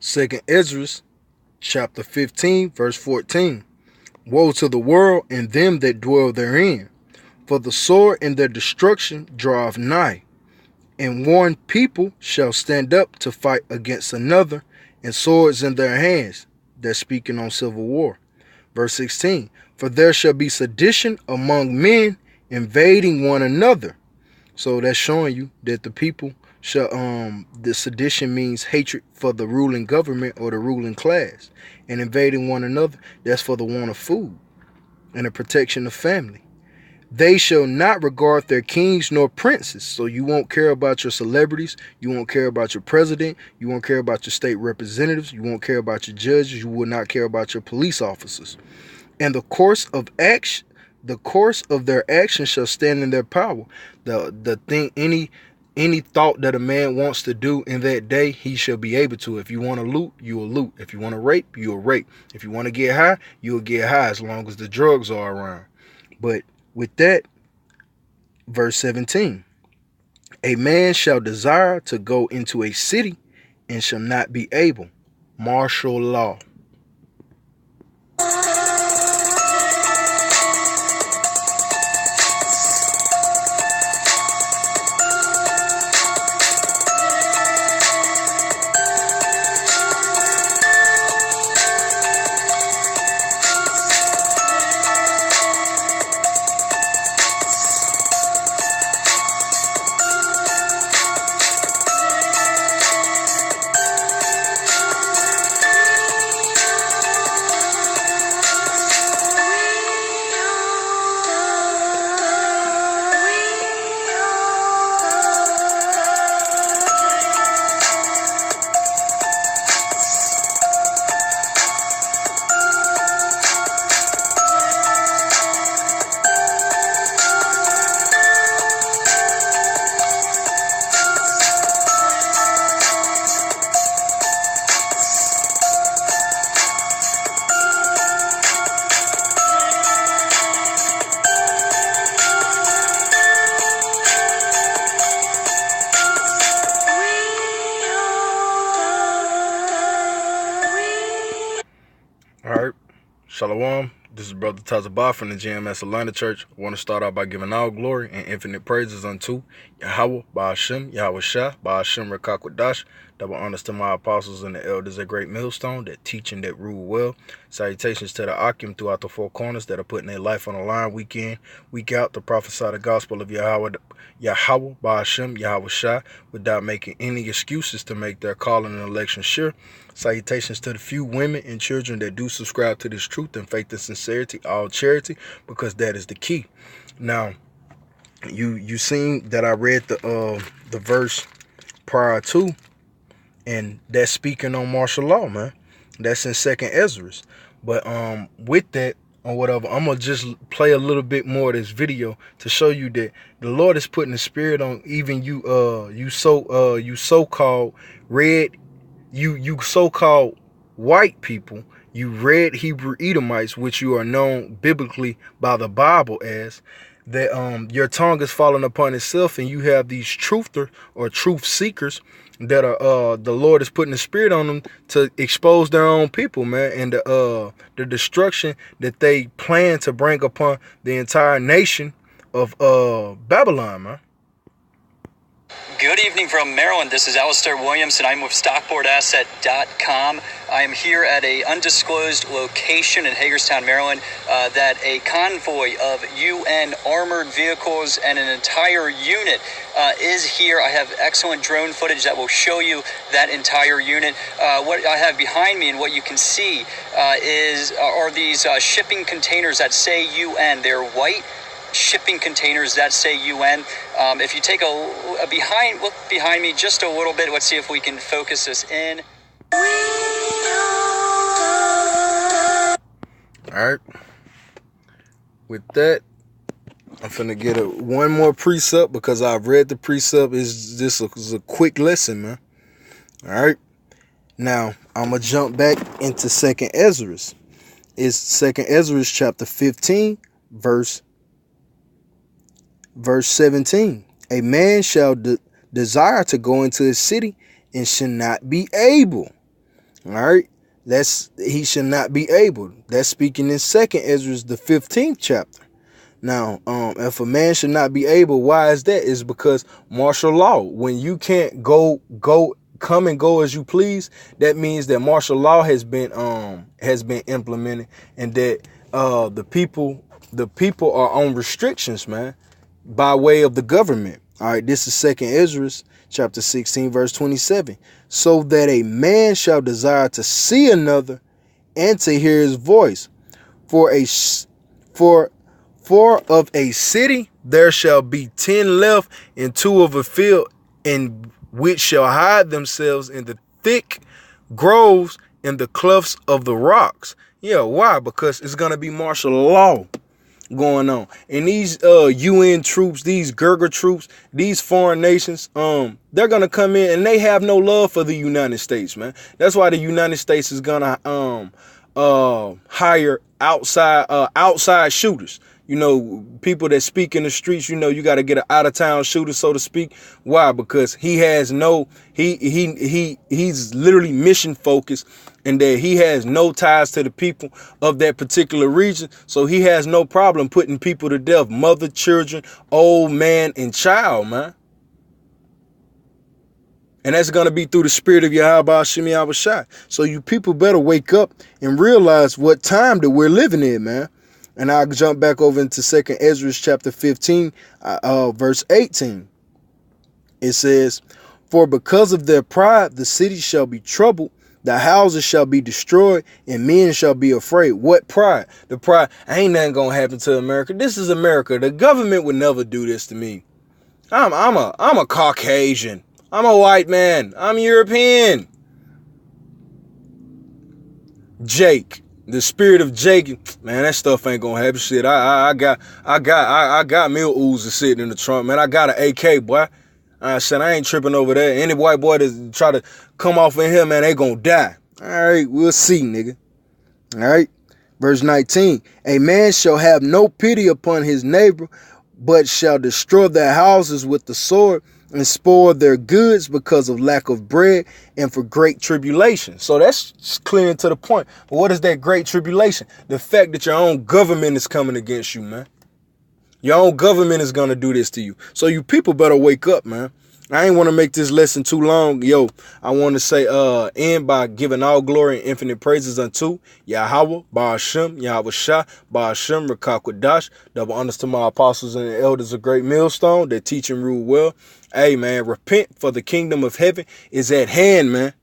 Second Ezra chapter 15, verse 14. Woe to the world and them that dwell therein, for the sword and their destruction draweth nigh, and one people shall stand up to fight against another, and swords in their hands. They're speaking on civil war. Verse 16. For there shall be sedition among men, invading one another. So that's showing you that the people shall the sedition means hatred for the ruling government or the ruling class. And invading one another, that's for the want of food and the protection of family. They shall not regard their kings nor princes. So you won't care about your celebrities. You won't care about your president. You won't care about your state representatives. You won't care about your judges. You will not care about your police officers. And the course of their action shall stand in their power. The thing, any thought that a man wants to do in that day, he shall be able to. If you want to loot, you will loot. If you want to rape, you will rape. If you want to get high, you will get high, as long as the drugs are around. But with that, verse 17, a man shall desire to go into a city and shall not be able. Martial law. Alright, Shalom. This is Brother Tazabah from the GMS Atlanta Church. I want to start out by giving all glory and infinite praises unto Yahweh, Ba'ashem, Yahweh Shah, Ba'ashem Rekakwadash. Double honors to my apostles and the elders at Great Millstone that teach and that rule well. Salutations to the Akim throughout the four corners that are putting their life on the line week in, week out to prophesy the gospel of Yahweh, Ba'ashem, Yahweh Shah, without making any excuses to make their calling and election sure. Salutations to the few women and children that do subscribe to this truth and faith and sincerity, all charity, because that is the key. Now, you seen that I read the verse prior to, and that's speaking on martial law, man. That's in Second Ezra. But with that or whatever, I'm gonna just play a little bit more of this video to show you that the Lord is putting the spirit on even you so-called red. You so-called white people, you red Hebrew Edomites, which you are known biblically by the Bible as, that your tongue is falling upon itself, and you have these truther or truth seekers that are the Lord is putting the spirit on them to expose their own people, man, and the destruction that they plan to bring upon the entire nation of Babylon, man. Good evening from Maryland. This is Alistair Williams, and I'm with StockboardAsset.com. I am here at an undisclosed location in Hagerstown, Maryland, that a convoy of UN armored vehicles and an entire unit is here. I have excellent drone footage that will show you that entire unit. What I have behind me and what you can see are these shipping containers that say UN. They're white shipping containers that say UN. If you take a look behind me just a little bit, let's see if we can focus this in. All right. With that, I'm finna get one more precept because I've read the precept. It's just a quick lesson, man. All right. Now I'm gonna jump back into Second Ezra. It's Second Ezra chapter 15, verse 17. A man shall desire to go into a city and shall not be able. All right. He should not be able. That's speaking in 2nd Ezra, the 15th chapter. Now, if a man should not be able, why is that? Is because martial law. When you can't come and go as you please, that means that martial law has been implemented, and that the people are on restrictions, man, by way of the government. All right, this is 2nd Ezra, chapter 16, verse 27. So that a man shall desire to see another and to hear his voice. For of a city there shall be 10 left, and 2 of a field, in which shall hide themselves in the thick groves and the clefts of the rocks. Yeah, why? Because it's gonna be martial law going on. And these UN troops, these Gurga troops, these foreign nations, they're gonna come in and they have no love for the United States, man. That's why the United States is gonna hire outside shooters. You know, people that speak in the streets, you know, you got to get an out of town shooter, so to speak. Why? Because he has he's literally mission focused, and that he has no ties to the people of that particular region. So he has no problem putting people to death, mother, children, old man, and child, man. And that's going to be through the spirit of Yahweh Hashem Yahweh Shai. So you people better wake up and realize what time that we're living in, man. And I'll jump back over into 2nd Ezra chapter 15, verse 18. It says, for because of their pride, the city shall be troubled, the houses shall be destroyed, and men shall be afraid. What pride? The pride, ain't nothing going to happen to America. This is America. The government would never do this to me. I'm a Caucasian. I'm a white man. I'm European. Jake. The spirit of Jake, man, that stuff ain't gonna happen. Shit, I got Mil Uzi sitting in the trunk, man. I got an AK, boy. I said I ain't tripping over that. Any white boy that try to come off in here, man, they gonna die. All right, we'll see, nigga. All right, verse 19. A man shall have no pity upon his neighbor, but shall destroy their houses with the sword, and spoil their goods because of lack of bread and for great tribulation. So that's clear and to the point. But what is that great tribulation? The fact that your own government is coming against you, man. Your own government is going to do this to you. So you people better wake up, man. I ain't want to make this lesson too long. Yo, I want to say end by giving all glory and infinite praises unto Yahweh, Ba'ashem, Yahweh Shah, Ba'ashem, Rakakwadash. Double honors to my apostles and the elders of Great Millstone that teach and rule well. Hey, man, repent, for the kingdom of heaven is at hand, man.